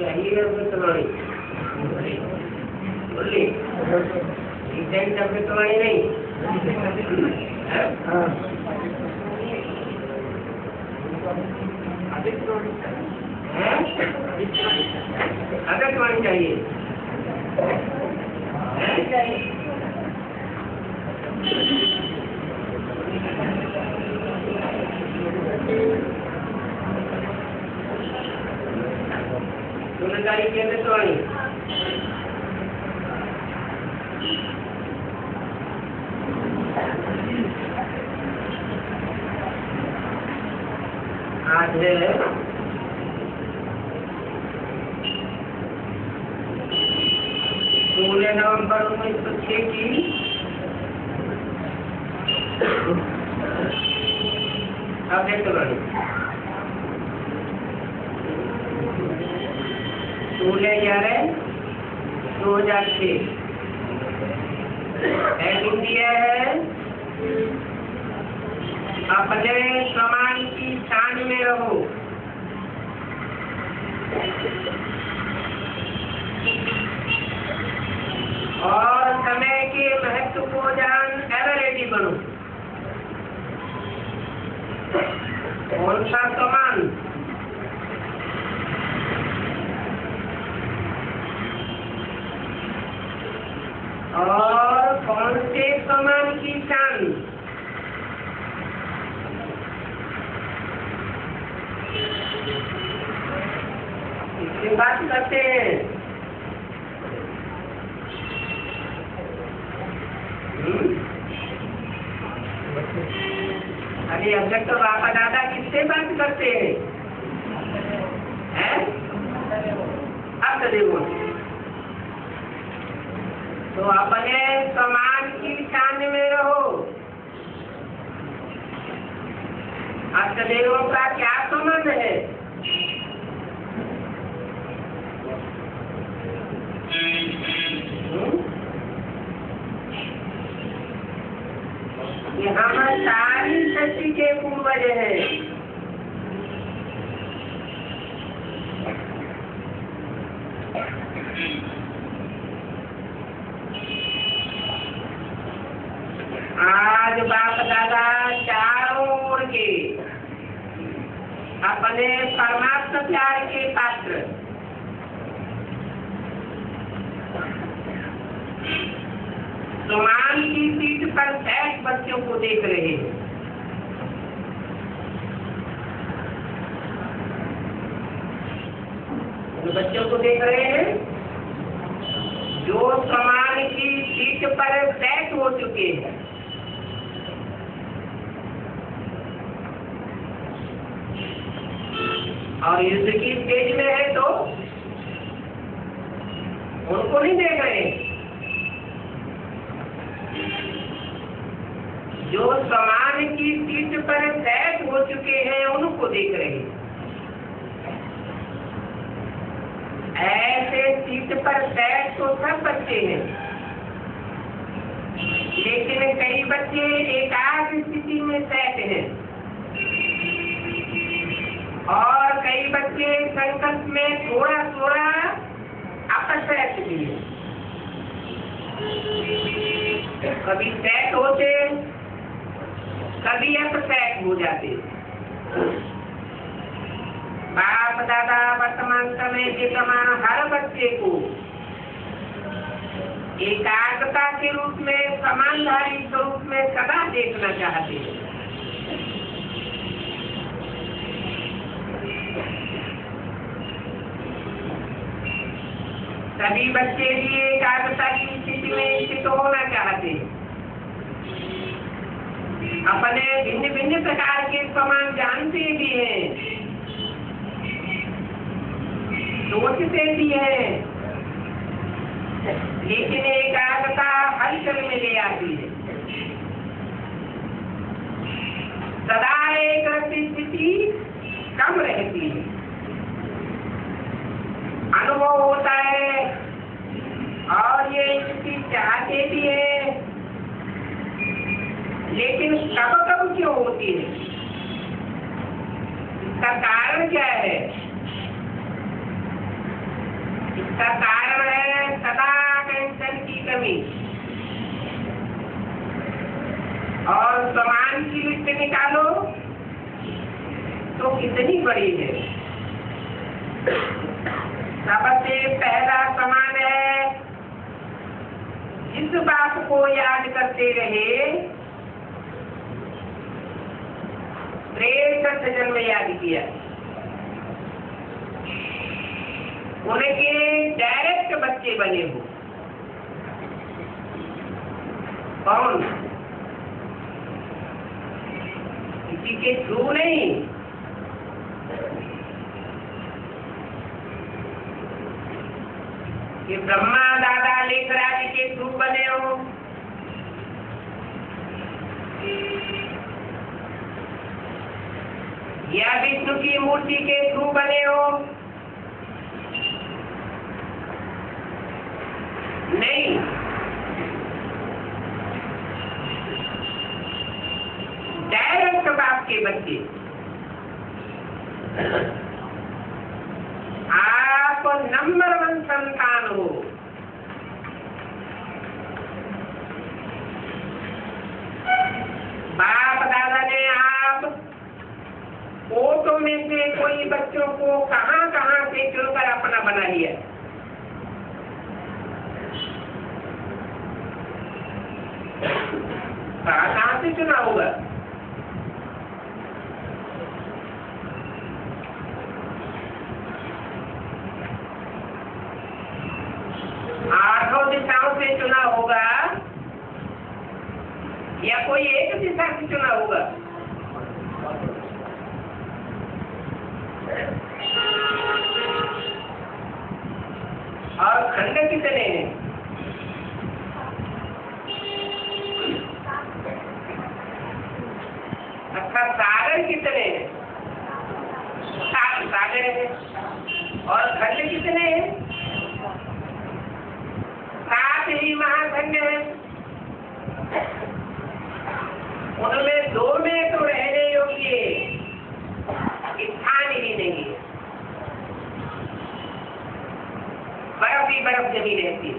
चाहिए अमृतवाणी बोली अमृतवाणी नहीं अमृतवाणी चाहिए सुनकारी की अमृतवाणी आज है 16 नवंबर 1906 की अमृतवाणी 16/11/2006 इंडिया है अपने समान की शान में रहो। और समय के महत्व को जान एवरेडी बनो। कौन सा समान? और कौन से समान की शान? इसकी बात करते हैं। अरे अब तक तो बाबा दादा किससे बात करते हैं? अब तो देखो तो अपने समान की शान में रहो। अष्टदेवों का क्या संबंध है? ये हम सारी सृष्टि के पूर्वज हैं। आज बाप दादा चारों ओर के अपने परमात्मा प्यार के पात्र समान की सीट पर बैठ बच्चों को देख रहे हैं। जो बच्चों को देख रहे हैं जो समान की सीट पर बैठ हो चुके हैं। और युद्ध की स्टेज में है तो उनको नहीं देख रहे। जो समान की सीट पर बैठ हो चुके हैं उनको देख रहे हैं। ऐसे सीट पर बैठ तो सब बच्चे हैं, लेकिन कई बच्चे एकाग्र स्थिति में बैठ हैं और कई बच्चे संकल्प में थोड़ा थोड़ा अपसेट भी है। कभी सेट होते कभी अपसेट हो जाते। बाप दादा वर्तमान समय के समान हर बच्चे को एकाग्रता के रूप में समानधारी स्वरूप में सदा देखना चाहते हैं। सभी बच्चे भी एकाग्रता की स्थिति में स्थित होना चाहते हैं। अपने भिन्न भिन्न प्रकार के समान जानते भी हैं, सोचते भी हैं, लेकिन एकाग्रता हलचल में ले आती है। सदा एक स्थिति कम रहती है। अनुभव होता है और ये स्थिति चाहते भी है, लेकिन कब कब क्यों होती है? इसका कारण क्या है? इसका कारण है सदा टेंशन की कमी। और समान की लिस्ट निकालो तो कितनी बड़ी है। सबसे पहला समान है जिस बात को याद करते रहे श्रेष्ठ जन्म याद किया, उनके डायरेक्ट बच्चे बने हो। कौन? किसी के थ्रू नहीं, कि ब्रह्मा दादा लेखराज के थ्रू बने हो, या विष्णु की मूर्ति के थ्रू बने हो। नहीं, डायरेक्ट बाप के बच्चे। आप नंबर 1 संतान हो। बाप दादा ने आप फोटो में से कोई बच्चों को कहां कहां से चुनकर अपना बना लिया। कहां से चुना होगा? आठों दिशाओं से चुना होगा या कोई एक दिशा से चुना होगा? और खंड कितने हैं? अच्छा, सागर कितने हैं? 7 सागर हैं। और खंड कितने हैं? 7 ही महाखंड हैं। उनमें 2 में तो रहने योग्य स्थान ही नहीं है। बर्फ ही बर्फ जमी रहती है।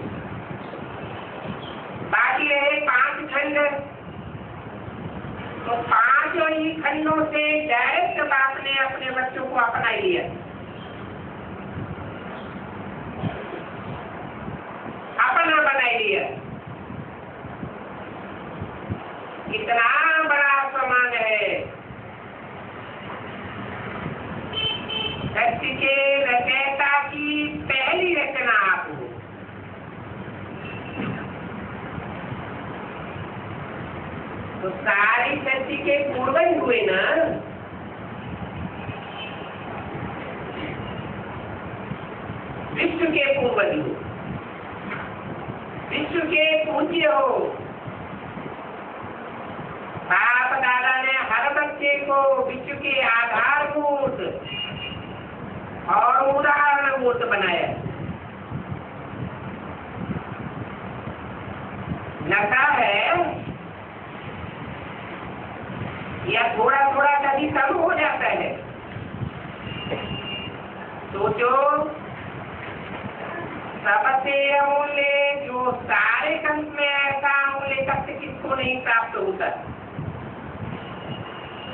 बाकी रहे 5 खंड। तो 5 ही खंडों से डायरेक्ट बाप ने अपने बच्चों को अपना लिया। अपना बना लिया। कितना बड़ा समान है। धरती के रचयिता की पहली रचना आप हो। तो सारी धरती के पूर्वज हुए ना। विश्व के पूर्वज हो, विश्व के पूज्य हो। बाप दादा ने हर बच्चे को विश्व के आधारभूत और उदाहरणभूत बनाया। नशा है या थोड़ा थोड़ा कभी कम हो जाता है? सोचो, सबसे अमूल्य जो सारे कंठ में ऐसा अमूल्य तत्व किसको नहीं प्राप्त होता?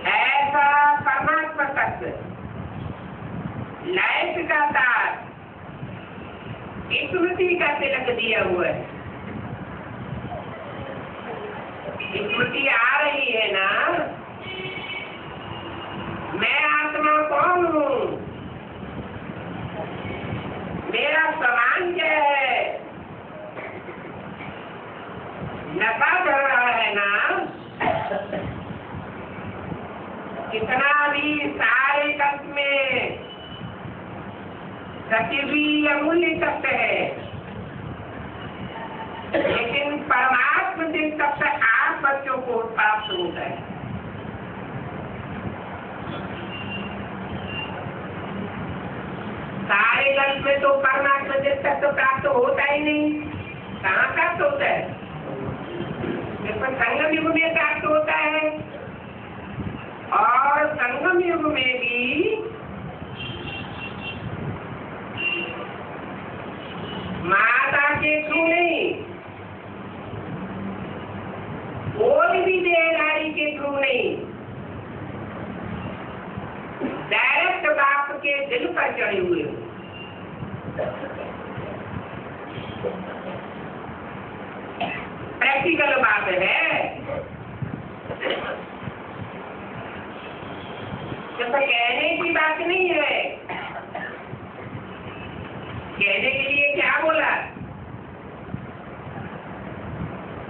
ऐसा परमात्मा तत्व, लाइफ का तार, स्मृति का तिलक दिया हुआ है। स्मृति आ रही है ना, मैं आत्मा कौन हूँ, मेरा समान क्या है। नशा चल रहा है ना, कितना भी सारे तत्व में सत्य भी अमूल्य तत्व है, लेकिन परमात्मा से तत्व आप बच्चों को प्राप्त होता है। सारे ग्रंथ में तो परमात्मा से तत्व प्राप्त होता ही नहीं। कहाँ प्राप्त होता है? संगम युग में प्राप्त होता है। और संगम युग में भी पर चढ़े हुए हो। प्रैक्टिकल बात है। जैसा कहने की बात नहीं है। कहने के लिए क्या बोला?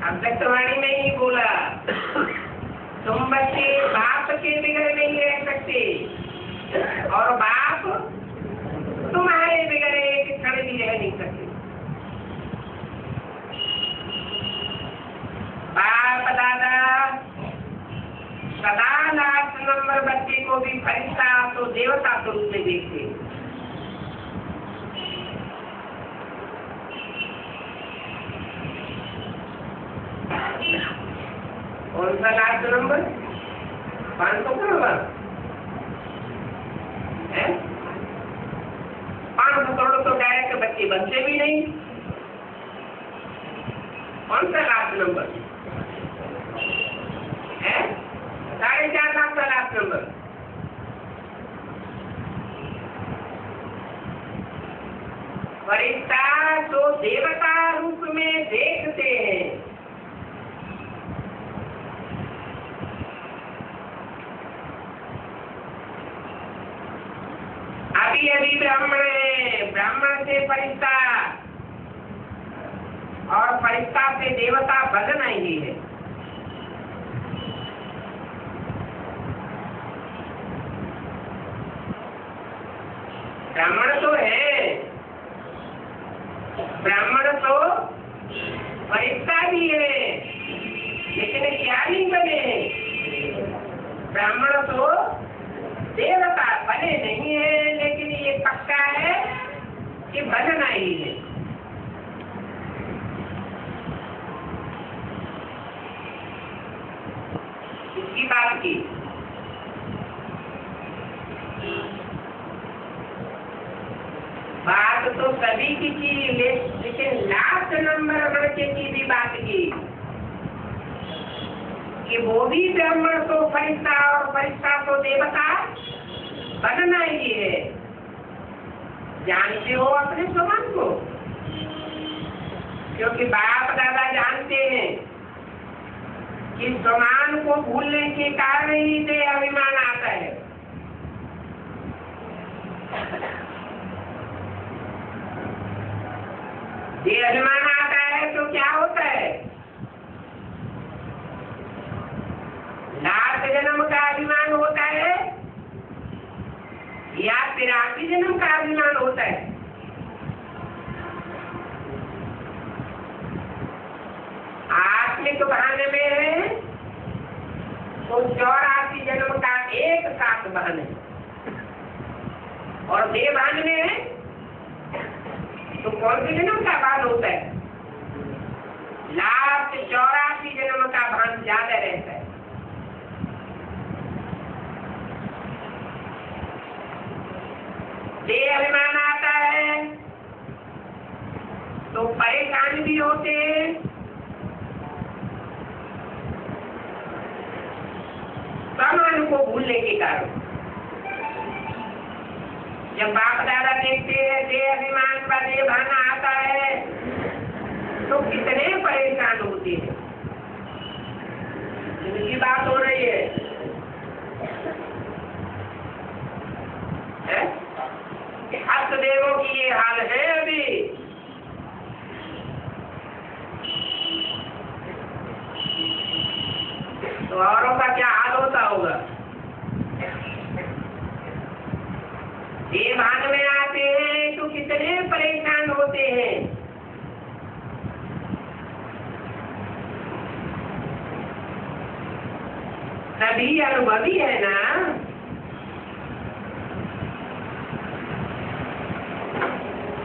अव्यक्तवाणी में ही बोला, तुम बच्चे बाप के बिगड़ नहीं रह सकते और बाप तुम्हारे बिगड़े एक क्षण भी रह नहीं सकते। बाप दादा सदा लास्ट नंबर बच्चे को भी फरिश्ता तो देवता स्वरूप में देखते। कौन सा लास्ट नंबर? 500 करोड़ है। 500 करोड़ तो डायरेक्ट बच्चे बनते भी नहीं। कौन सा लास्ट नंबर है? 4.5 लाख का लास्ट नंबर। फरिश्ता तो देवता रूप में देखते हैं। अभी ब्राह्मण है, ब्राह्मण से फरिश्ता और फरिश्ता से देवता बनना ही है। ब्राह्मण तो है, ब्राह्मण तो फरिश्ता भी है, लेकिन क्या नहीं बने? ब्राह्मण तो देवता बने नहीं है, लेकिन ये पक्का है कि बनना ही है। इसकी बात की बात तो सभी की लेकिन लास्ट नंबर लड़के की भी बात की कि वो भी ब्राह्मण तो फरिश्ता और फरिश्ता तो देवता बनना ही है। जानते हो अपने स्वभाव को, क्योंकि बाप दादा जानते हैं कि स्वमान को भूलने के कारण ही देह अभिमान आता है। देह अभिमान आता है तो क्या होता है? लाख जन्म का अभिमान होता है या 83 जन्म का अभिमान होता है? आत्मिक बहन में है तो 84 जन्म का एक साथ बहन है, और देह बहन में है तो कौन से जन्म का बहन होता है? लाख 84 जन्म का बहन ज्यादा रहता है। देह अभिमान आता है तो परेशान भी होते हैं, सामान को भूलने के कारण। जब बाप दादा देखते हैं देह अभिमान का देह भाना आता है तो कितने परेशान होते हैं। इनकी बात हो रही है, हस्तदेवों की ये हाल है अभी। तो औरों का क्या हाल होता होगा? ये भान में आते हैं तो कितने परेशान होते हैं। सभी अनुभवी है ना।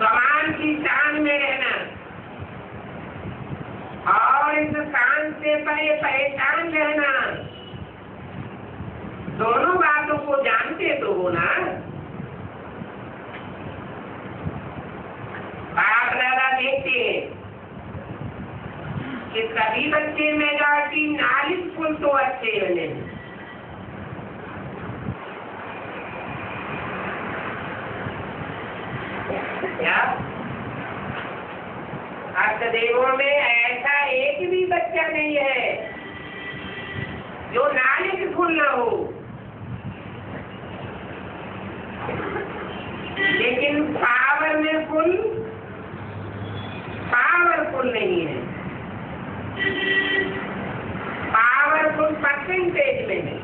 समान की शान में रहना और इस शान से परेशान रहना, दोनों बातों को जानते तो हो ना। बाप दादा देखते हैं कि सभी बच्चे मेजॉरिटी 40 फुल तो अच्छे बने, क्या अष्टदेवों में ऐसा एक भी बच्चा नहीं है जो नालिक फुल न हो, लेकिन पावर में फुल पावरफुल नहीं है, पावरफुल परसेंटेज में है।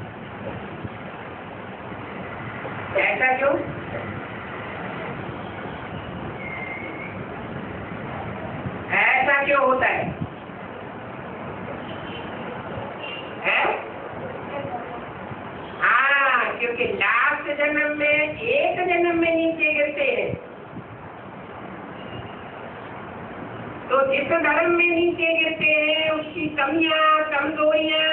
ऐसा क्यों? ऐसा क्यों होता है? हाँ, क्योंकि लास्ट जन्म में एक जन्म में नीचे गिरते हैं, तो जिस धर्म में नीचे गिरते हैं उसकी कमियां कमजोरियां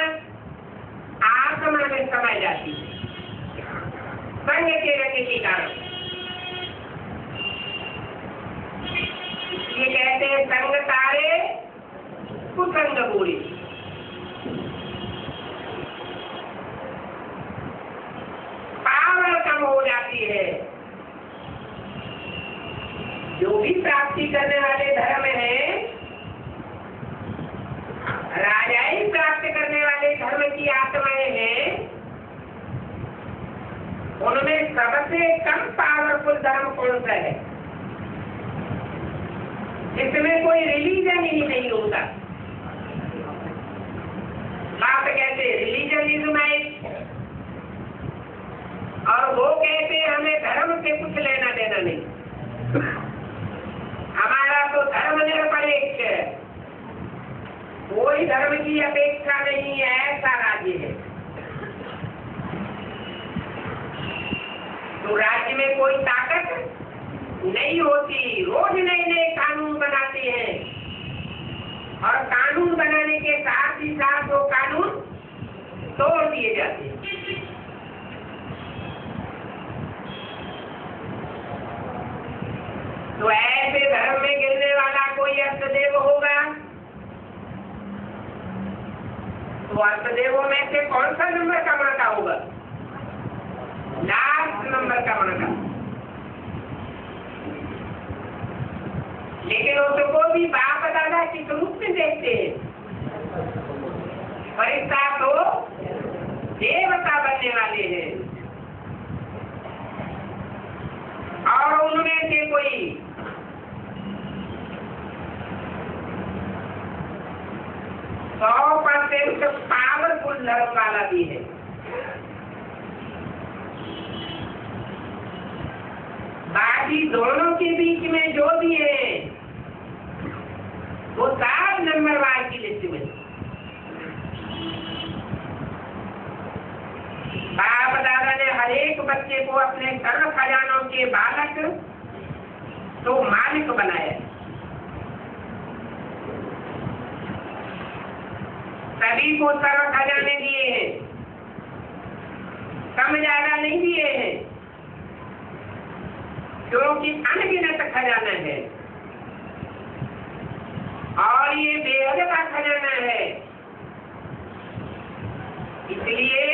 आत्मा में समा जाती है संग के रंग के कारण। ये कहते हैं संग तारे कुसंग बुरी। पावर कम हो जाती है। जो भी प्राप्ति करने वाले धर्म हैं, राजाई प्राप्त करने वाले धर्म की आत्माएं हैं, उनमें सबसे कम पावरफुल धर्म कौन सा है? जिसमें कोई रिलीजन ही नहीं होता। बाप कहते रिलीजन इज माइट, और वो कहते हमें धर्म से कुछ लेना देना नहीं, हमारा तो धर्म निरपेक्ष है, कोई धर्म की अपेक्षा नहीं है, ऐसा राज्य है। तो राज्य में कोई ताकत नहीं होती, रोज नए नए कानून बनाते हैं, और कानून बनाने के साथ ही साथ वो कानून तोड़ दिए जाते हैं। तो ऐसे धर्म में गिरने वाला कोई अष्टदेव होगा, तो अष्टदेवों में से कौन सा नंबर का माता होगा? लास्ट नंबर का माता। लेकिन उसको भी बाप दादा किस रूप में देखते हैं? फरिश्ता तो देवता बनने वाले हैं, और उनमें से कोई 100% पावरफुल धर्म वाला भी है। बाकी दोनों के बीच में जो भी है वो 7 नंबर वार की लिस्ट में। बाप दादा ने हर एक बच्चे को अपने सर्व खजानों के बालक तो मालिक बनाया। सभी को सर्व खजाने दिए हैं, कम ज्यादा नहीं दिए हैं, क्योंकि अनगिनत खजाना है, और ये बेहद का खजाना है। इसलिए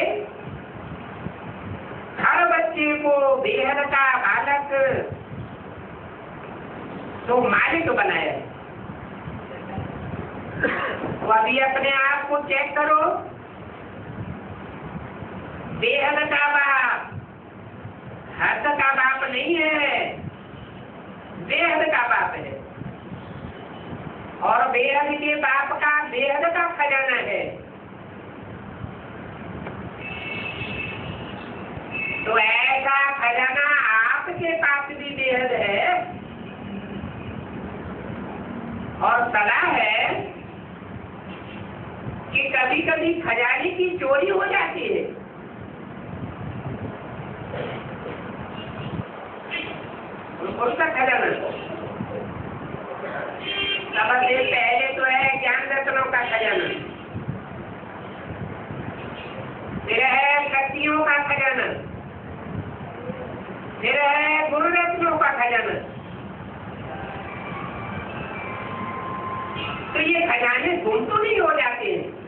हर बच्चे को बेहद का बालक तो मालिक बनाया है। तो अभी अपने आप को चेक करो, बेहद का बाप हद का बाप नहीं है, बेहद का बाप है, और बेहद के बाप का बेहद का खजाना है। तो ऐसा खजाना आपके पास भी बेहद है, और सलाह है कि कभी कभी खजाने की चोरी हो जाती है। उसका खजाना सबसे पहले तो है ज्ञान रत्नों का खजाना, फिर है शक्तियों का खजाना, फिर है गुरु रत्नों का खजाना। तो ये खजाने गुम तो नहीं हो जाते हैं।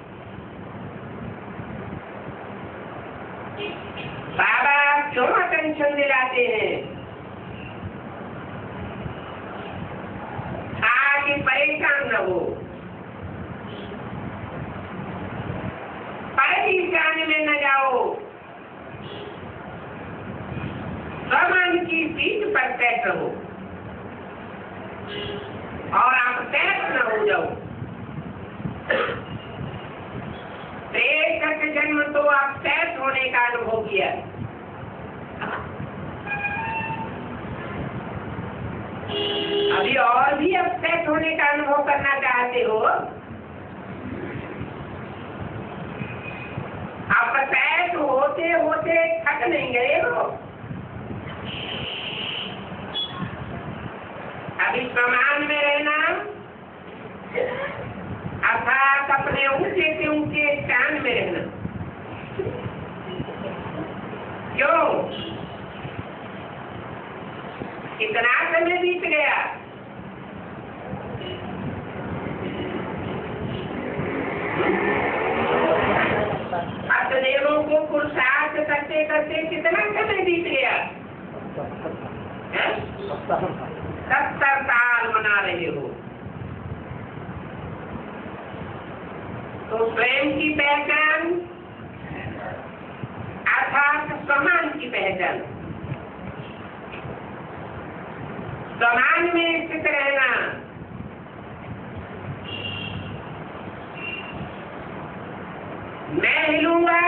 बाबा क्यों अटेंशन दिलाते हैं? रहो, परेशान में न जाओ, स्वमान की सीट पर सेट रहो और आप सेट न हो जाओ। प्रेषक जन्म तो आप सेट होने का अनुभव किया, अभी और भी अब सेट होने का अनुभव करना चाहते हो। आप सेट होते होते थक नहीं गए हो, अभी समान में रहना अर्थात अपने ऊंचे से ऊंचे स्थान में रहना। क्यों? कितना समय बीत गया, अष्टदेवों को पुरुषार्थ करते करते कितना समय बीत गया? 70 साल मना रहे हो। तो स्वयं की पहचान अर्थात समान की पहचान, समान में स्थित रहना, मैं हिलूंगा,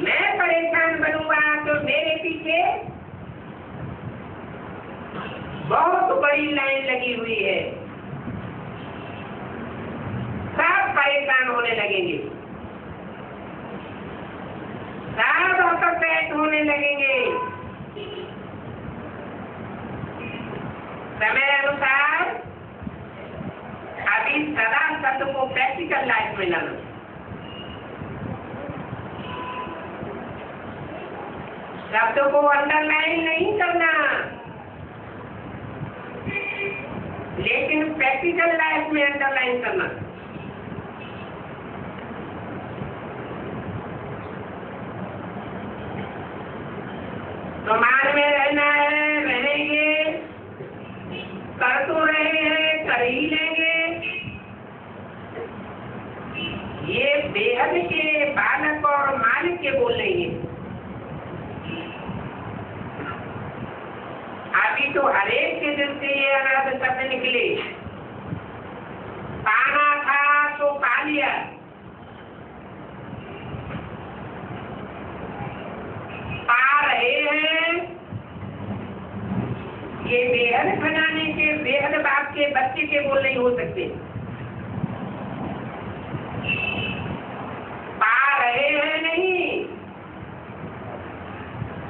मैं परेशान बनूंगा तो मेरे पीछे बहुत बड़ी लाइन लगी हुई है, सब परेशान होने लगेंगे, सब अपसेट होने लगेंगे। समय अनुसार अभी सदा शब्द को प्रैक्टिकल लाइफ में लाना, शब्द को अंडरलाइन नहीं करना, लेकिन प्रैक्टिकल लाइफ में अंडरलाइन करना। तो मान में रहना है, रहेंगे, कर तो रहे हैं, कर ही लेंगे। ये बेहद के बालक और मालिक के बोल लेंगे। अभी तो हरेक के दिल से ये अनाथ शब्द निकले, पाना था तो पा लिया, पा रहे हैं। ये बेहद बनाने के बेहद बाप के बच्चे के बोल नहीं हो सकते। पा रहे हैं नहीं,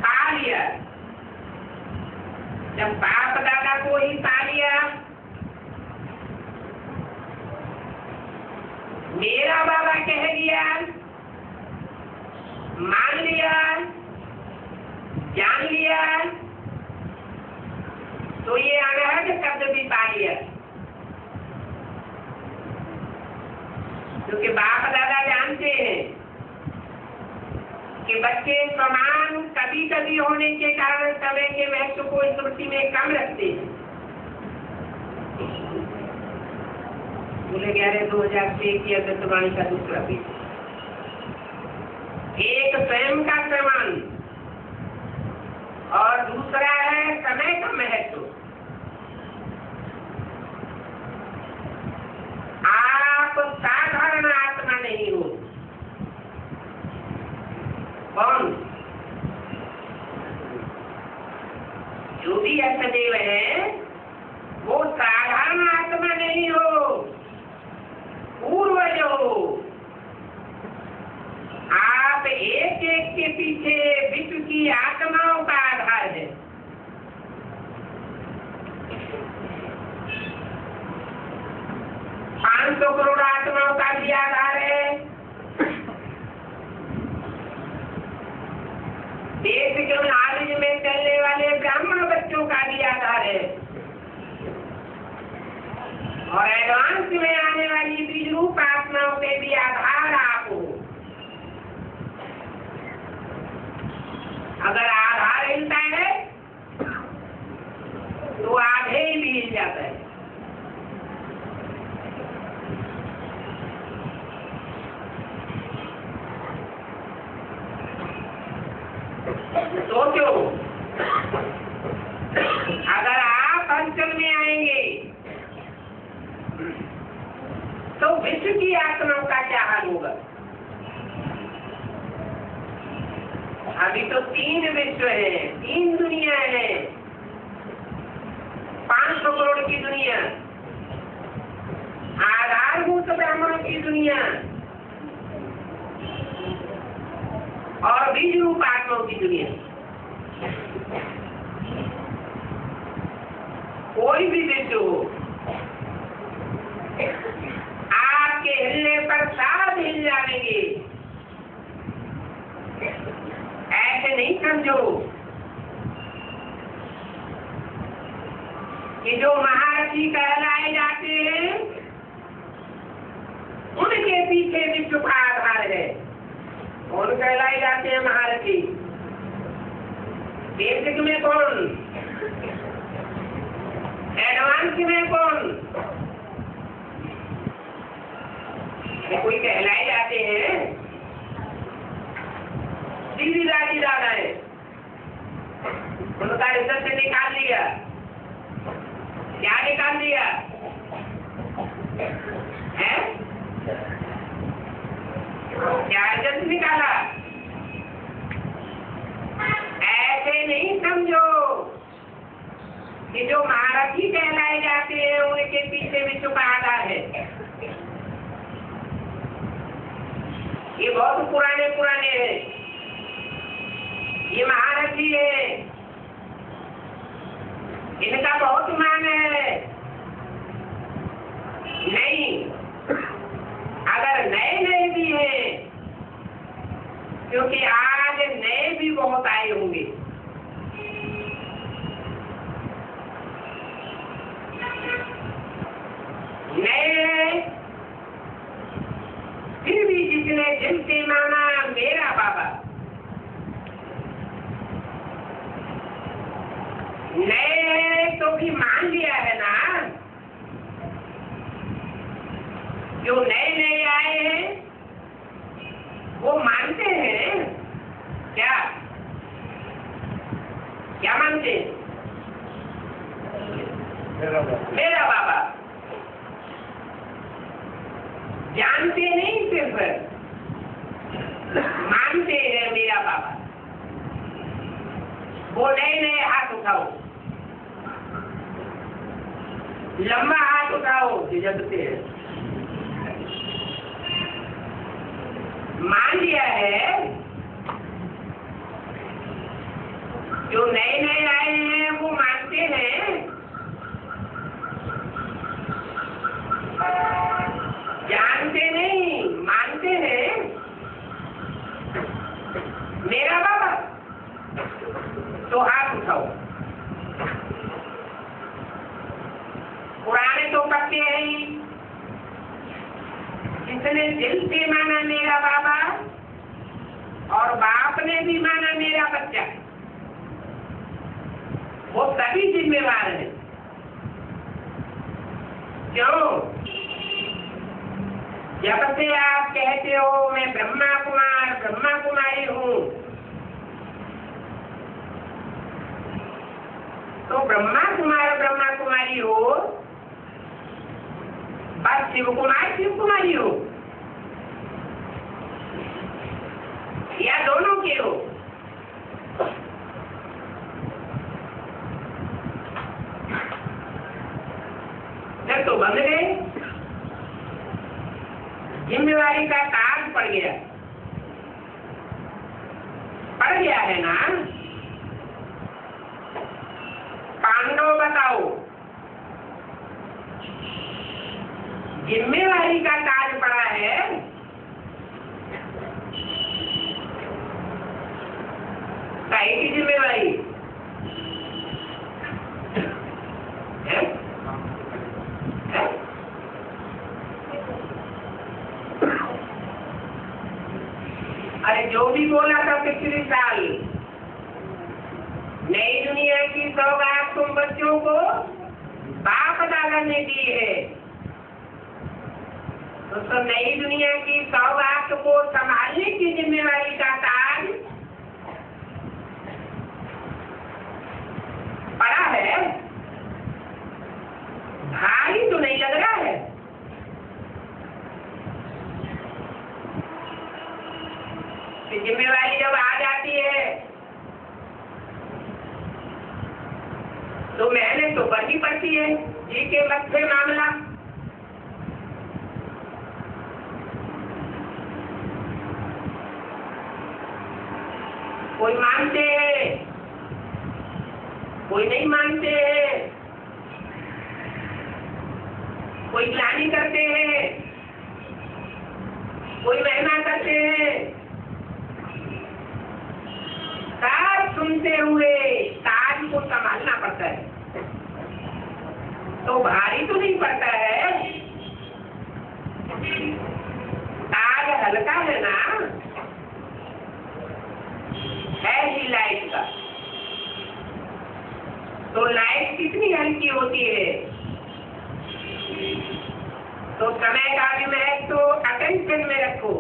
पा लिया। जब बाप दादा को ही पा लिया, मेरा बाबा कह दिया, मान लिया, जान लिया, तो ये अनहद शब्द भी पा लिया। क्योंकि बाप दादा जानते हैं कि बच्चे समान कभी कभी होने के कारण समय के महत्व को स्मृति में कम रखते हैं। बोले 11/2006 की आकाशवाणी का दूसरा पीस, एक स्वयं का सम्मान और दूसरा है समय का महत्व। आप साधारण आत्मा नहीं हो। कौन? जो भी अष्टदेव है वो साधारण आत्मा नहीं हो, पूर्वज हो। आप एक एक के पीछे विश्व की आत्माओं का आधार है। पांच 500 करोड़ आत्माओं का भी आधार है। देश के नॉलेज में चलने वाले ब्राह्मण बच्चों का भी आधार है और एडवांस में आने वाली बीज रूप आत्माओं के भी आधार आप हो। अगर आधार हिलता है तो आधे ही भी हिल जाता है। तो विश्व की आत्माओं का क्या हाल होगा? अभी तो 3 विश्व है, 3 दुनिया है, 500 करोड़ की दुनिया, आधारभूत ब्राह्मणों की दुनिया और बीज रूप आत्माओं की दुनिया। कोई भी विश्व हो, आपके हिलने पर सब हिल जाएंगे। ऐसे नहीं समझो कि जो महारथी कहलाए जाते हैं उनके पीछे विश्व का आधार है। कौन कहलाए जाते हैं महारथी? बेसिक में कौन? एडवांस में कौन? कोई कहलाए जाते हैं सीधी दादी दादा है, उनका रिजल्ट से निकाल लिया। क्या निकाल दिया है? क्या रिजल्ट निकाला? ऐसे नहीं समझो कि जो महारथी कहलाए जाते हैं उनके पीछे विश्व का आधार है। ये बहुत पुराने हैं, ये महारथी है, इनका बहुत मान है। नहीं, अगर नए भी हैं, क्योंकि आज नए भी बहुत आए होंगे। नए फिर भी जिसने दिल से माना मेरा बाबा, नए तो भी मान लिया है ना। जो नए आए हैं वो मानते हैं क्या? क्या मानते हैं? मेरा बाबा। जानते नहीं, सिर्फ मानते हैं मेरा बाबा। वो नए हाथ उठाओ, लंबा हाथ उठाओ, झिझकते हैं। मान लिया है जो नए आए हैं वो मानते हैं। जानते नहीं, मानते हैं मेरा बाबा। तो हाथ उठाओ। पुराने तो पक्के हैं ही, जिसने दिल से माना मेरा बाबा और बाप ने भी माना मेरा बच्चा, वो सभी जिम्मेवार हैं। क्यों? जब से आप कहते हो मैं ब्रह्मा कुमारी हूँ, तो ब्रह्मा कुमारी हो, बस शिव कुमारी हो, या दोनों के हो? जब तो बंद गए, जिम्मेवारी का ताज पड़ गया है ना। पांडव बताओ, जिम्मेवारी का ताज पड़ा है। काहे की जिम्मेवारी है? अरे जो भी बोला था पिछले साल, नई दुनिया की सौगात तुम बच्चों को बाप दादा ने दी है, तो नई दुनिया की सौगात को संभालने की जिम्मेवारी का ताज पड़ा है। भारी तो नहीं लग रहा है? तो मेहनत तो करनी पड़ती है। जी के मत से मामला कोई मानते हैं, कोई नहीं मानते हैं, कोई ग्लानि करते हैं, कोई महिमा करते हैं। सब सुनते हुए ताज को संभालना पड़ता है। तो भारी तो नहीं पड़ता है, ताज हल्का है ना, है ही लाइट का। तो लाइट कितनी हल्की होती है। तो समय का भी महत्व तो अटेंशन में रखो।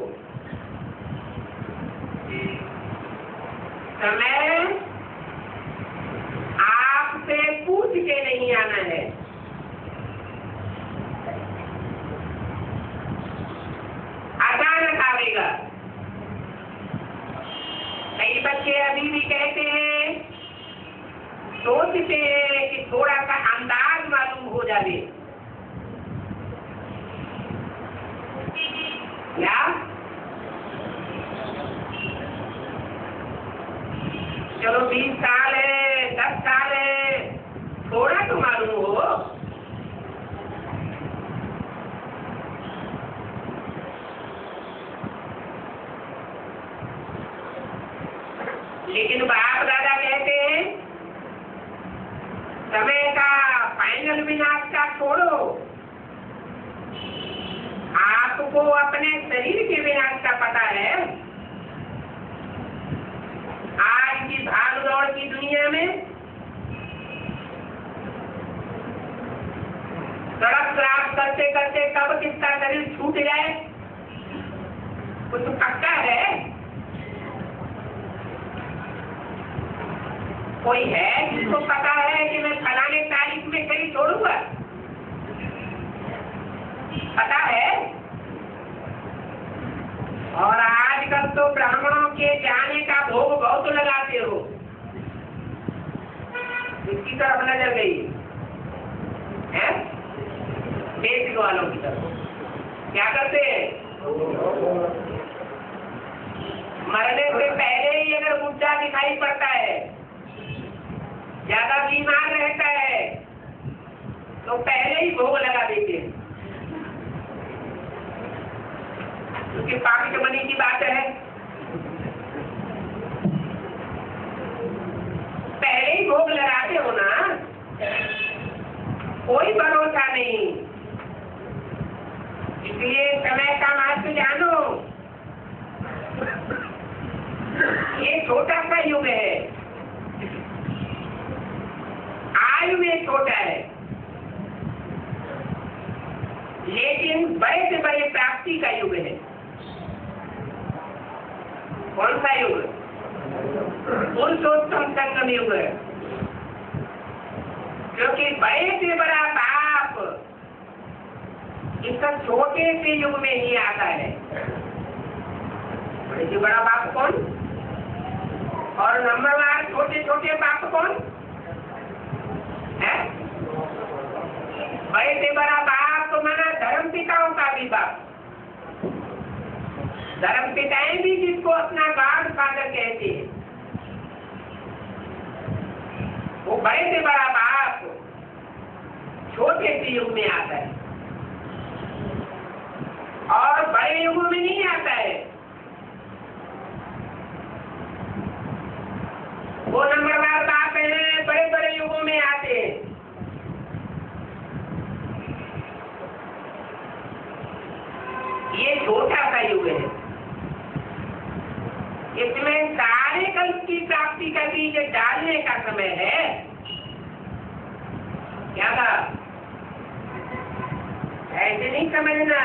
समय आपसे पूछ के नहीं आना है। अचानक आवेगा। कई बच्चे अभी भी कहते हैं, सोचते हैं कि थोड़ा सा अंदाज मालूम हो जाए। क्या चलो 20 साल है, 10 साल है, थोड़ा तो मालूम हो। लेकिन बाप दादा कहते हैं, समय का फाइनल विनाश का छोड़ो, आपको अपने शरीर के विनाश का पता है। आज की भाग दौड़ की दुनिया में सड़क क्रॉस करते करते कब किसका शरीर छूट जाए कुछ पक्का है? कोई है जिसको पता है कि मैं फलाने तारीख में शरीर छोड़ूंगा? पता है? और आजकल तो ब्राह्मणों के जाने का भोग बहुत लगाते हो। इसकी तरफ नजर गई है, देश वालों की तरफ। क्या करते हैं? मरने से पहले ही अगर बुढ़ा दिखाई पड़ता है, ज्यादा बीमार रहता है, तो पहले ही भोग लगा देते हैं। क्योंकि पाकिट मनी की बात है, पहले ही भोग लगाते हो ना, कोई भरोसा नहीं। इसलिए समय का महत्व जानो। ये छोटा सा युग है, आयु में छोटा है, लेकिन बड़े से बड़े प्राप्ति का युग है। कौन सा युग? पुरुषोत्तम संगम युग है। क्योंकि बड़े से बड़ा बाप इसका छोटे से युग में ही आता है। बड़े से बड़ा बाप कौन? और नंबरवार छोटे छोटे बाप कौन है? बड़े से बड़ा बाप तो माना धर्म पिताओं का भी बाप। धर्म पिताएं भी जिसको अपना गॉड फादर कहते हैं, वो बड़े से बड़ा बाप छोटे से युग में आता है और बड़े युग में नहीं आता है। वो नंबरवार बाप है, बड़े बड़े युगों में आते हैं। ये छोटा सा युग है, इसमें सारे कल्प की प्राप्ति का बीज डालने का समय है। क्या था? ऐसे नहीं समझना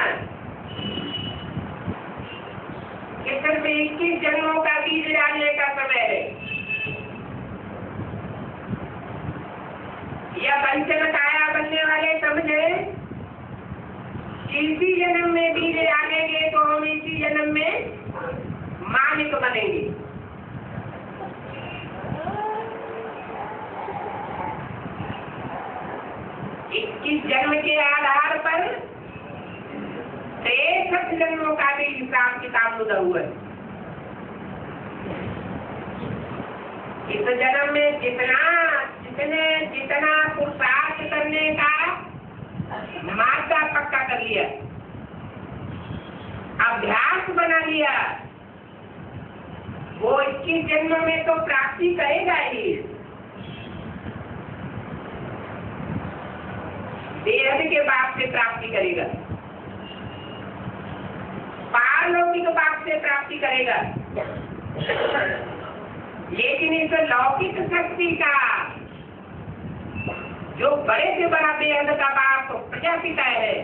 कि सिर्फ 21 जन्मों का बीज डालने का समय है, या पंचम काया बनने वाले समझे इसी जन्म में बीज डालेंगे तो हम इसी जन्म में मालिक बनेंगे। 21 जन्म के आधार पर 63 जन्मों का भी हिसाब किताब जुड़ा हुआ है। इस जन्म में जितना पुरुषार्थ करने का मादा पक्का कर लिया, अभ्यास बना लिया, वो 21 जन्म में तो प्राप्ति करेगा ही। देह के बाप से प्राप्ति करेगा, पारलौकिक बाप से प्राप्ति करेगा, लेकिन इस लौकिक शक्ति का जो बड़े से बड़ा बेहद का बाप प्रजापिता है,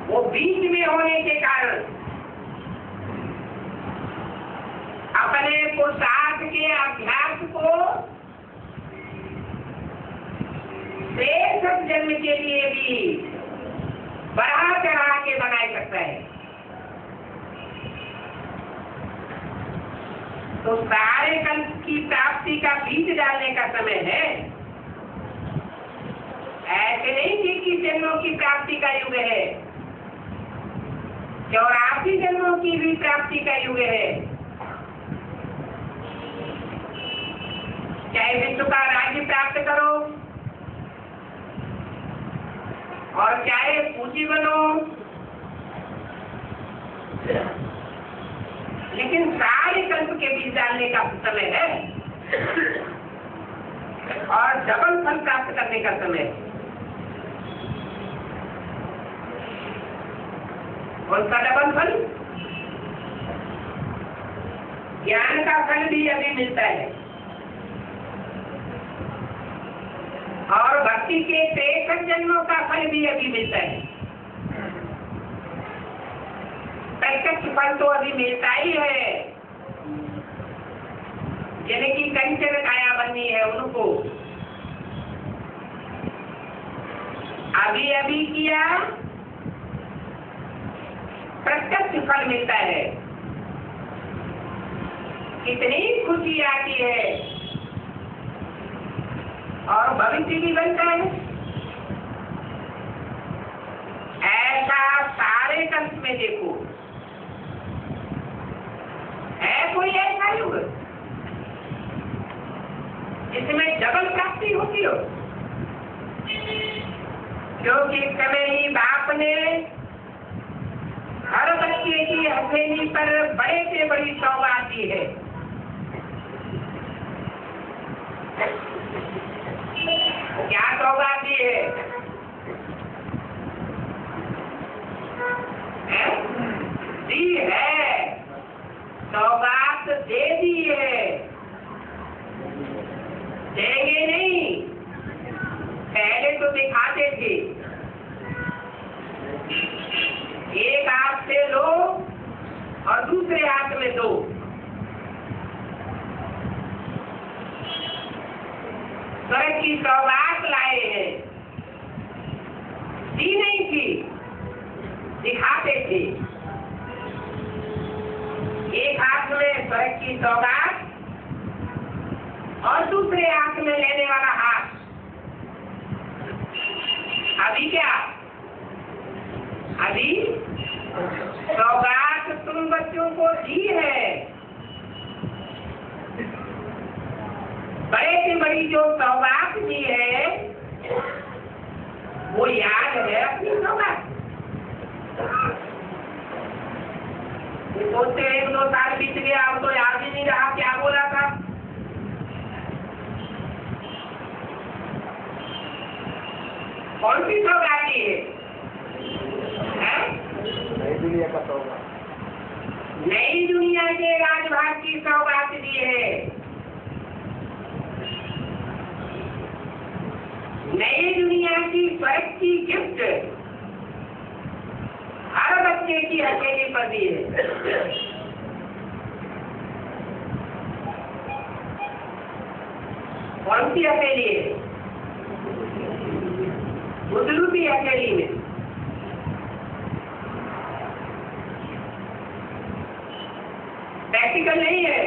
वो बीच में होने के कारण अपने पुरुषार्थ के अभ्यास को शेष जन्म के लिए भी बढ़ा चढ़ा के बना सकता है। तो सारे कल्प की प्राप्ति का बीज डालने का समय है। ऐसे नहीं कि 21 जन्मों की प्राप्ति का युग है, 84 जन्मों की भी प्राप्ति का युग है। चाहे विश्व का राज्य प्राप्त करो और चाहे पूंजी बनो, लेकिन सारे कल्प के बीज डालने का समय है और डबल फल प्राप्त करने का समय है। कौन सा डबल फल? ज्ञान का फल भी अभी मिलता है और भक्ति के 63 जन्मों का फल भी अभी मिलता है। प्रत्यक्ष फल तो अभी मिलता ही है, जिनकी कंचन काया बननी है उनको अभी अभी किया प्रत्यक्ष फल मिलता है। कितनी खुशी आती है और भविष्य भी बनता है। ऐसा सारे कल्प में देखो, है कोई ऐसा युग जिसमें डबल प्राप्ति होती हो? क्योंकि इस समय ही बाप ने हर बच्चे की हथेली पर बड़े से बड़ी सौगात दी है। क्या सौगात दी है? दी है, सौगात दे दी है, देंगे नहीं। पहले तो दिखाते थे, एक हाथ से लो और दूसरे हाथ में दो। स्वर्ग की सौगात लाए हैं, दी नहीं थी, दिखाते थे। एक हाथ में स्वर्ग की सौगात और दूसरे हाथ में लेने वाला हाथ। अभी क्या? अभी सौगात तुम बच्चों को दी है, बड़े से बड़ी जो सौगात दी है वो याद है अपनी सौगात। सोचते 1-2 साल बीत गया, अब तो याद ही नहीं रहा क्या बोला था। कौन सी सौगात दी है? नई दुनिया का सौगात, नई दुनिया के राजभाग की सौगात दी है। नई दुनिया की स्वर्ग की गिफ्ट हर बच्चे की हथेली पर दी है। कौन सी हथेली है? बुजुर्गी हथेली में। प्रैक्टिकल नहीं है,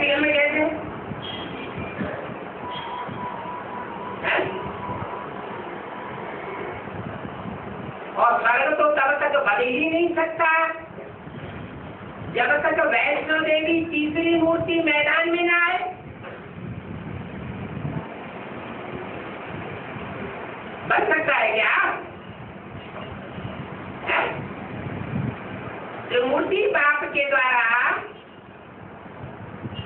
प्रैक्टिकल में कैसे है? और स्वर्ग तो तब तक बदल ही नहीं सकता जब तक वैष्णो देवी तीसरी मूर्ति मैदान में ना आए। बन सकता है क्या? जो मूर्ति बाप के द्वारा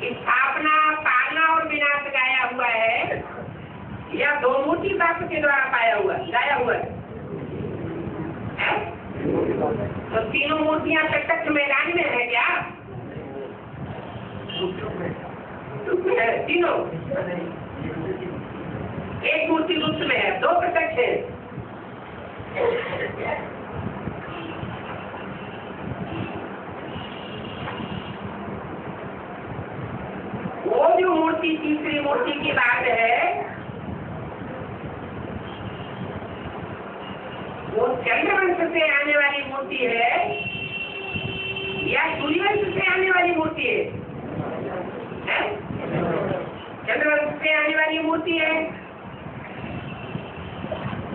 स्थापना, पालना और विनाश गाया हुआ है, या दो मूर्ति बाप के द्वारा पाया हुआ गाया हुआ है? तो तीनों मूर्तियां प्रत्यक्ष मैदान में है क्या? है तीनों। एक मूर्ति गुप्त में है, दो प्रत्यक्ष है। वो जो मूर्ति तीसरी मूर्ति की बात है, वो चंद्रवंश से आने वाली मूर्ति है या सूर्यवंश से आने वाली मूर्ति है? चंद्रवंश से आने वाली मूर्ति है।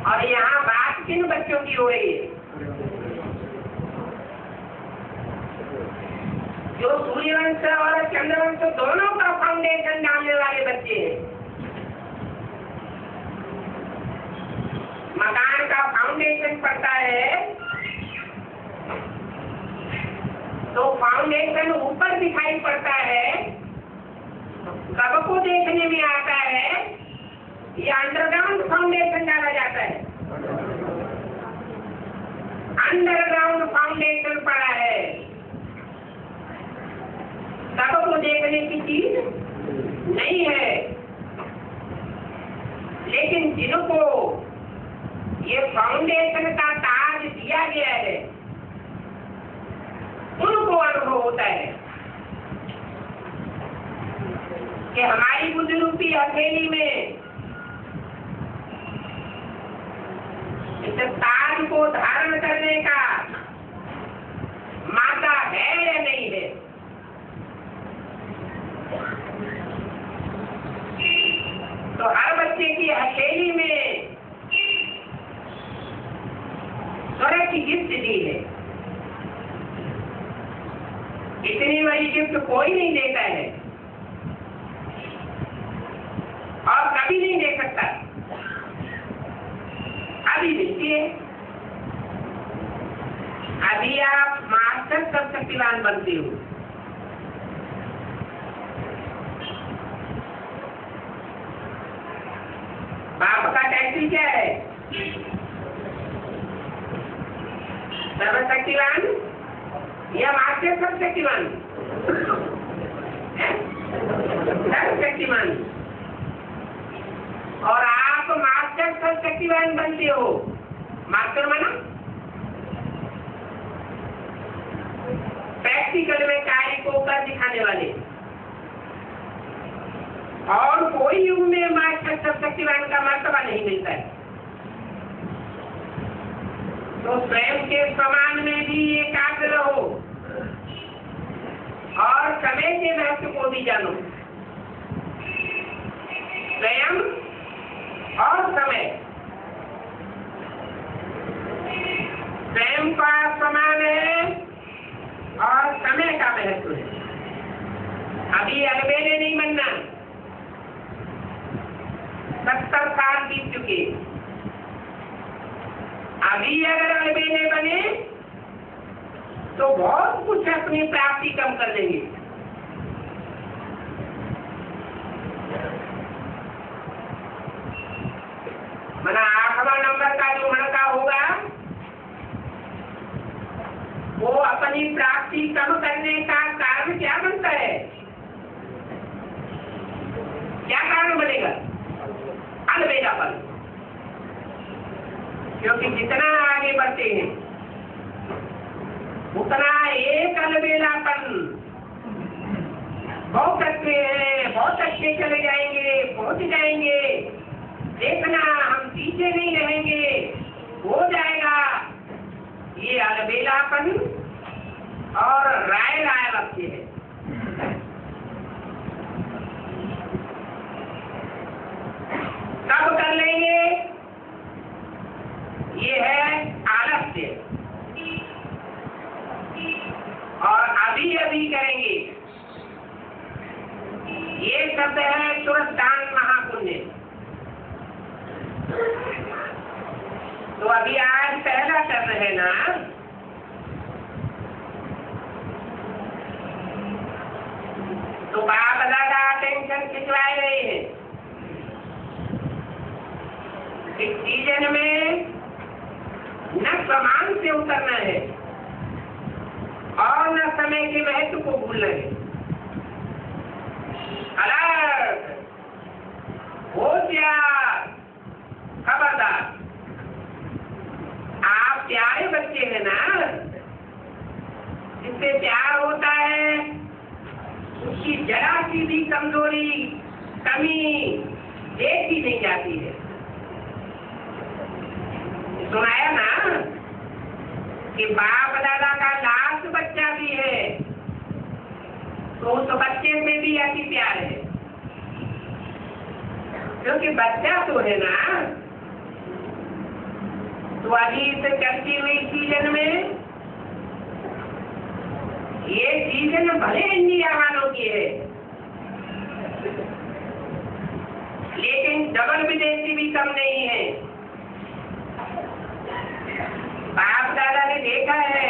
और यहाँ बात किन बच्चों की हो रही है? जो सूर्यवंश और चंद्रवंश दोनों का फाउंडेशन डालने वाले बच्चे हैं। मकान का फाउंडेशन पड़ता है तो फाउंडेशन ऊपर दिखाई पड़ता है, सबको देखने में आता है या अंडरग्राउंड फाउंडेशन डाला जाता है? अंडरग्राउंड फाउंडेशन पड़ा है, सबको देखने की चीज नहीं है। लेकिन जिनको ये फाउंडेशन का ताज दिया गया है, उनको अनुभव होता है कि हमारी बुद्ध रूपी हथेली में इस ताज को धारण करने का मादा है या नहीं है। तो हर बच्चे की हथेली में स्वर्ग की गिफ्ट दी है। इतनी बड़ी गिफ्ट कोई नहीं देता है और कभी नहीं दे सकता। अभी मिलती है, अभी आप मास्टर सर्वशक्तिवान बनते हो। बाप का टाइटल क्या है? सर्वशक्तिवान या मास्टर सर्वशक्तिवान? सर्वशक्तिवान। और आप मास्टर सर्वशक्तिवान बनते हो। मास्टर माना प्रैक्टिकल में कार्य को कर दिखाने वाले। और कोई युग में मास्टर सर्वशक्तिवान का मर्तबा नहीं मिलता है। तो स्वयं के समान में भी एकाग्र रहो और समय के महत्व को भी जानो। स्वयं और समय, स्वयं का समान है और समय का महत्व है। अभी अलबेले नहीं बनना। 70 साल बीत चुके, अभी अगर अलबेले बने तो बहुत कुछ अपनी प्राप्ति कम कर देंगे। मना 8वां नंबर का जो लड़का होगा वो अपनी प्राप्ति कम करने का कारण क्या बनता है? क्या कारण बनेगा? अलबेलापन। क्योंकि जितना आगे बढ़ते हैं उतना एक अलबेलापन, बहुत अच्छे हैं, बहुत अच्छे चले जाएंगे, पहुंच जाएंगे, देखना हम पीछे नहीं रहेंगे, हो जाएगा। ये अलबेलापन और राय रखते हैं। ना, तो बाप दादा टेंशन खिंचवाए रहे हैं। इस सीजन में न समान से उतरना है और न समय के महत्व को भूलना है। अलर्ट, होशियार, खबरदार। आप प्यारे बच्चे हैं ना, जिससे प्यार होता है उसकी जरा सी भी कमजोरी, कमी देखी नहीं जाती है। सुनाया ना कि बाप दादा का लास्ट बच्चा भी है, तो उस बच्चे में भी अति प्यार है, क्योंकि बच्चा तो है ना। तो अभी से चलती हुई सीजन में, ये सीजन भले इंडिया वालों की है, लेकिन डबल विदेशी भी कम नहीं है। बाप दादा ने देखा है,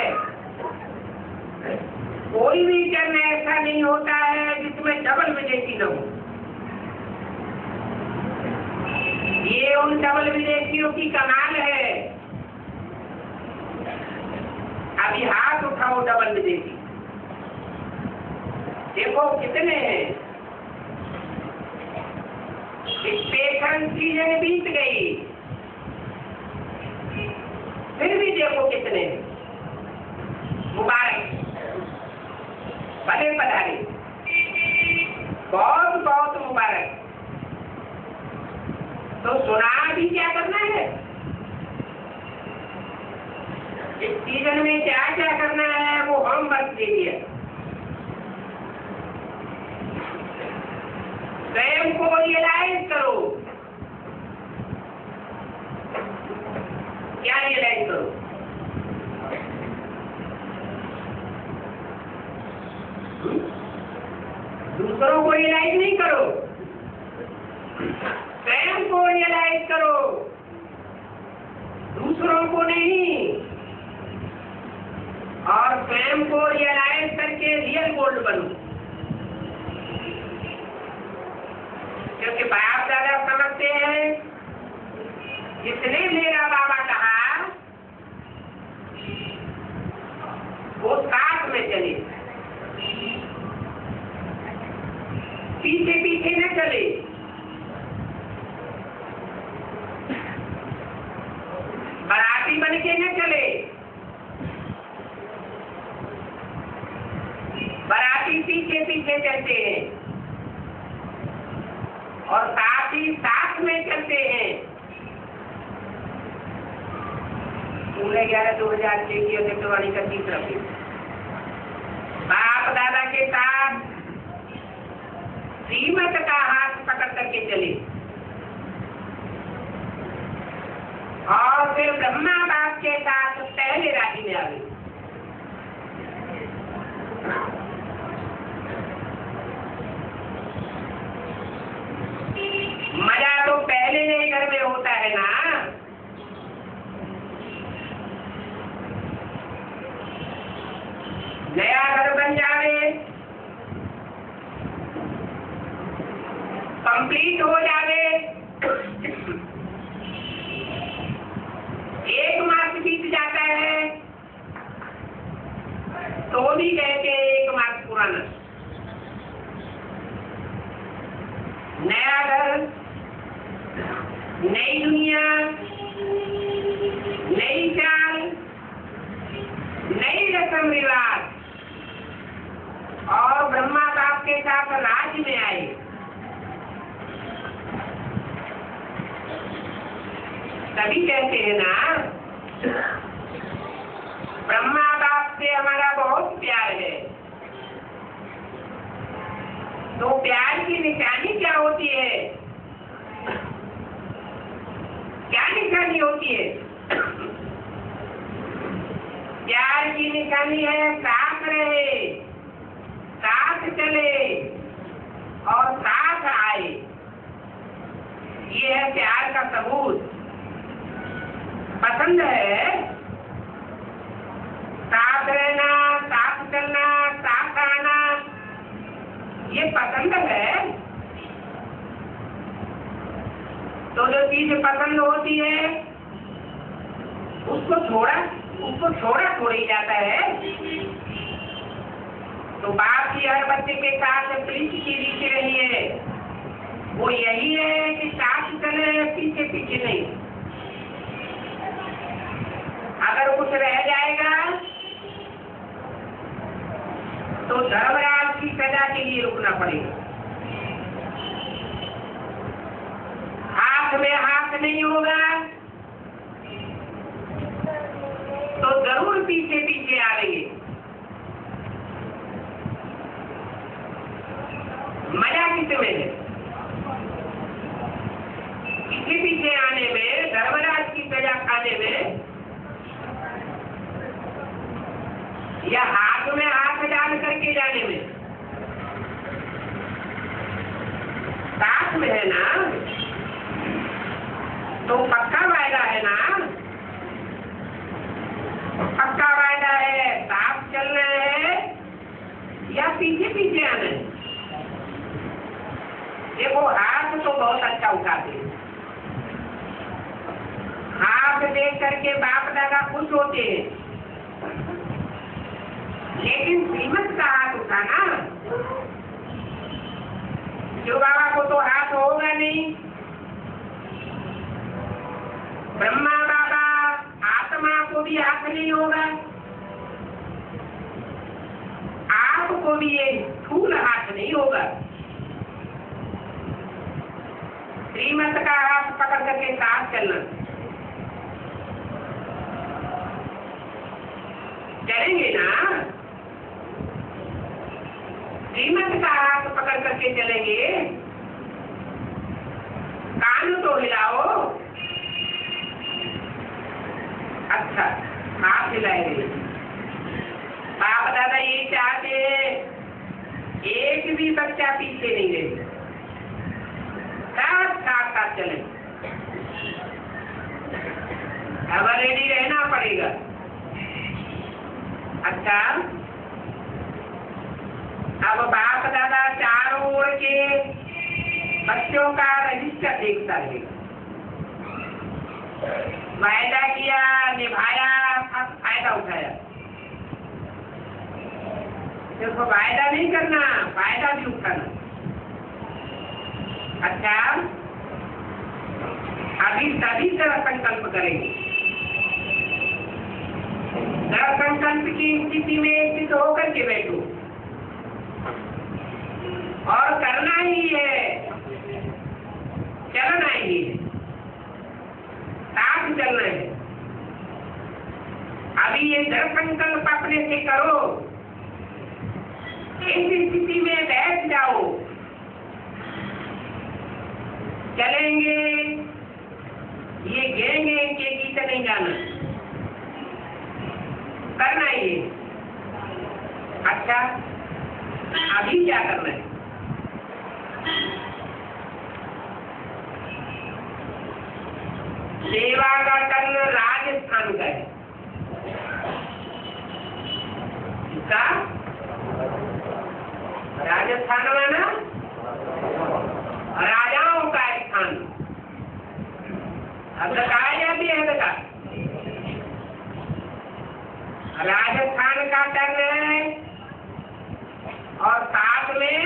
कोई भी जन्म ऐसा नहीं होता है जिसमें डबल विदेशी न हो। ये उन डबल विदेशियों की कमाल है। अभी हाथ उठाओ डबल विदेशी, देखो कितने हैं। स्पेशल सीजन बीत गई, फिर भी देखो कितने। मुबारक, भले पधारे, बहुत बहुत मुबारक। तो सुना भी क्या करना है, इस सीजन में क्या क्या करना है वो होमवर्क दे दिया। स्वयं को रियलाइज करो। क्या रियलाइज करो? दूसरों को रियलाइज नहीं करो, स्वयं को रियलाइज करो, दूसरों को नहीं। और स्वयं को रियलाइज करके रियल गोल्ड बनो, क्योंकि बाप दादा समझते हैं जिसने मेरा बाबा कहा वो साथ में चले, पीछे पीछे न चले। बराती बन के न चले, बराती पीछे पीछे चलते हैं और साथ ही साथ में चलते हैं। 11/2006 की अध्यक्षवाणी का तीसरा पेज। बाप दादा के साथ श्रीमत का हाथ पकड़ करके चले और फिर ब्रह्मा बाप के साथ पहले राजी में आवे। मजा तो पहले नए घर में होता है ना। नया घर बन जावे, कंप्लीट हो जावे, 1 मास बीत जाता है तो भी कहते हैं 1 मास पुराना। नया घर, नई दुनिया, नई चाल, नई रस्म रिवाज और ब्रह्मा बाप के साथ राज्य में आए। तभी कहते हैं ना, ब्रह्मा बाप से हमारा बहुत प्यार है। तो प्यार की निशानी क्या होती है? क्या निशानी होती है? प्यार की निशानी है साथ रहे, साथ चले और साथ आए। ये है प्यार का सबूत। पसंद है ये पसंद है। तो जो चीज पसंद होती है उसको छोड़ा थोड़ी जाता है। तो बाप की हर बच्चे के साथ प्रीति की रीति रही है, वो यही है कि साथ चले, पीछे पीछे नहीं। अगर कुछ रह जाएगा तो धर्मराज की सजा के लिए रुकना पड़ेगा। हाथ में हाथ नहीं होगा तो जरूर पीछे पीछे आएंगे। मजा किसमें है? पीछे पीछे आने में, धर्मराज की सजा खाने में, या हाथ में हाथ डाल करके जाने में? साथ में है ना, तो पक्का वायदा है ना, पक्का वायदा है। साथ चलना है या पीछे पीछे आना है? देखो हाथ तो बहुत अच्छा उठाते हैं, हाथ देख करके बाप दादा खुश होते हैं, लेकिन श्रीमत का हाथ उठाना, शिव बाबा को तो हाथ होगा नहीं। ब्रह्मा बाबा आत्मा को भी हाथ नहीं होगा, आपको भी ये स्थूल हाथ नहीं होगा। श्रीमत का हाथ पकड़ करके साथ चलना। चलेंगे ना? श्रीमत का हाथ पकड़ करके चलेंगे। कान तो हिलाओ। अच्छा, हाथ हिलाएंगे। बाप दादा ये चाहते हैं एक भी बच्चा पीछे नहीं रहे, साथ साथ साथ चले। अब रेडी रहना पड़ेगा। अच्छा, अब बाप दादा चारों ओर के बच्चों का रजिस्टर देखता है। वायदा किया, निभाया, अब फायदा उठाया। देखो वायदा नहीं करना, फायदा भी उठाना। अच्छा, अभी सभी तरह संकल्प करेंगे। दृढ़ संकल्प की स्थिति में स्थित होकर के बैठो और करना ही है, चलना ही है, साथ चलना है। अभी ये दृढ़ संकल्प अपने से करो, इस स्थिति में बैठ जाओ। चलेंगे, ये गिरेंगे के गीत नहीं जाना, करना ही है। अच्छा, अभी क्या करना है? सेवा का करना राजस्थान का है। इसका राजस्थान माना राजाओं का स्थान। अब बताया जाती है का राजस्थान का करना है, और साथ में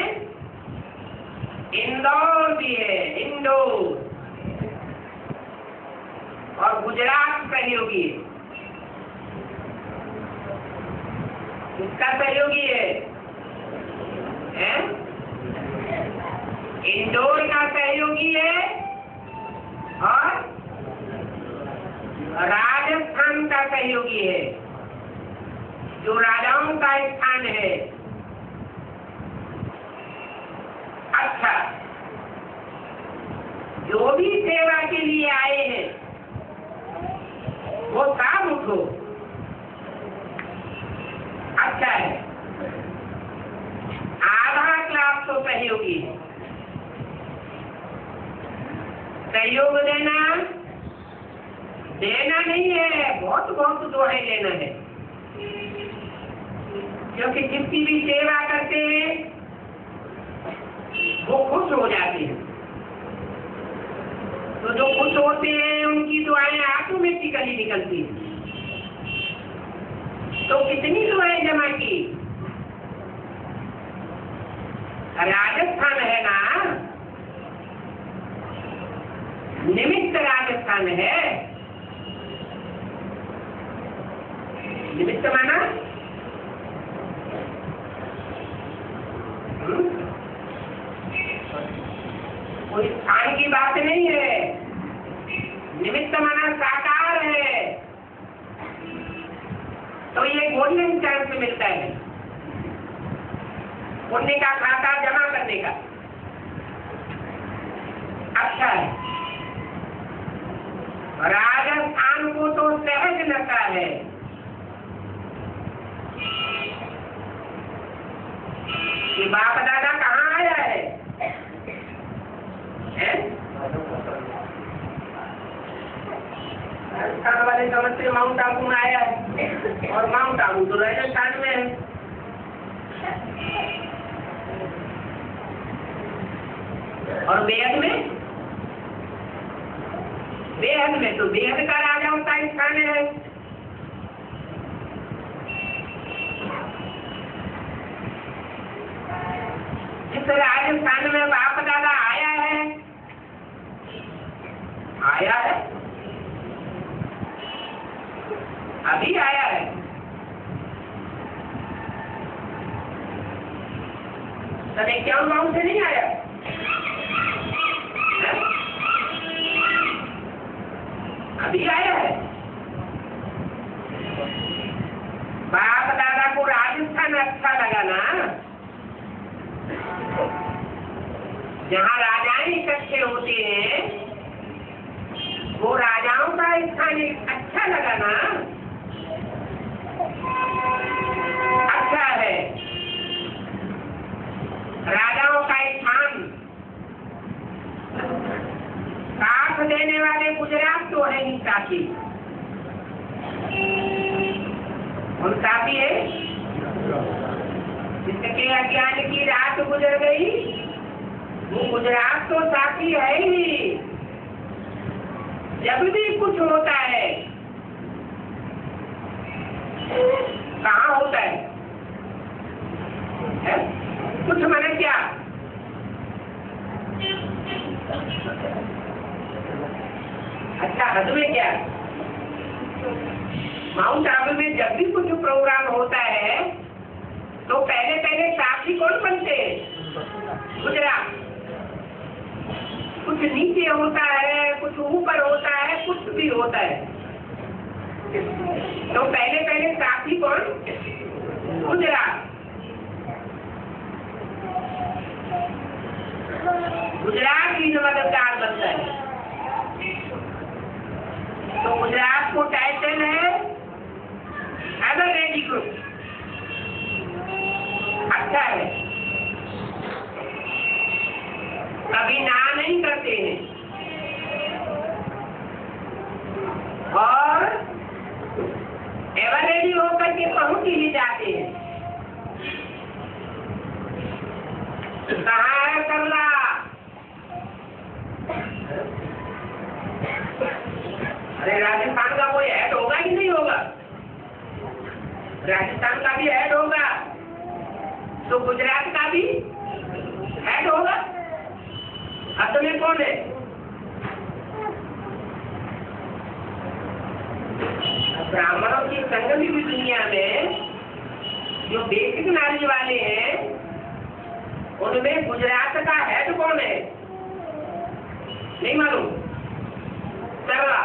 इंदौर भी है, इंदौर, और गुजरात सहयोगी है। किसका सहयोगी है? इंदौर का सहयोगी है और राजस्थान का सहयोगी है, जो राजाओं का स्थान है। अच्छा, जो भी सेवा के लिए आए हैं वो काम उठो। अच्छा है, आधा क्लास तो सहयोगी है। सहयोग देना नहीं है, बहुत बहुत दोहे लेना है। क्योंकि जितनी भी सेवा करते हैं वो खुश हो जाते हैं। तो जो खुश होते हैं उनकी दुआएं ऑटोमेटिकली निकलती हैं। तो कितनी दुआएं जमा की? राजस्थान है ना, निमित्त राजस्थान है। निमित्त माना कोई स्थान की बात नहीं है। निमित्त माना साकार है। तो ये गोल्डन चांस मिलता है पुण्य का खाता जमा करने का। अच्छा है, राजस्थान को तो सहज लगता है। कि बाप दादा कहाँ आया है? राजस्थान वाले समझते माउंट आबू में आया है, और माउंट आबू तो राजस्थान में है। और बेहद में तो बेहद का राजाओं का स्थान है। जिस राजस्थान में बाप दादा आया है, अभी आया है। तब क्या गांव से नहीं आया? अभी आया है। बाप दादा को राजस्थान अच्छा लगा ना, जहाँ राजाएं इकट्ठे होते हैं, वो राजाओं का स्थान अच्छा लगा ना। अच्छा है, राजाओं का स्थान। साथ देने वाले गुजरात तो है ही साथी। उन साथी है जिसके अज्ञान की रात गुजर गई, वो गुजरात तो साथी है ही। जब भी कुछ होता है, कहाँ होता है? कुछ माने क्या? अच्छा, हद में क्या? माउंट आबू में जब भी कुछ प्रोग्राम होता है तो पहले साथी कौन बनते हैं? गुजरात। कुछ नीचे होता है, कुछ ऊपर होता है, कुछ भी होता है, तो पहले साथी कौन? गुजरात। गुजरात ही मददगार बनता है। तो गुजरात को टाइटल है एवर रेडी ग्रुप। अच्छा है, कभी ना नहीं करते हैं और एवर रेडी होकर के पहुंच ही जाते हैं। कहाँ है करला? अरे राजस्थान का कोई ऐड होगा कि नहीं होगा? राजस्थान का भी ऐड होगा तो गुजरात का भी ऐड होगा। हद में कौन है? ब्राह्मणों की संगति भी दुनिया में जो बेसिक नॉलेज वाले हैं, उनमें गुजरात का हेड कौन है? नहीं मालूम? सरला।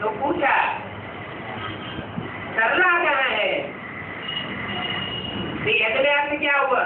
तो पूछा सरला कहाँ है? तो अर्थ क्या हुआ?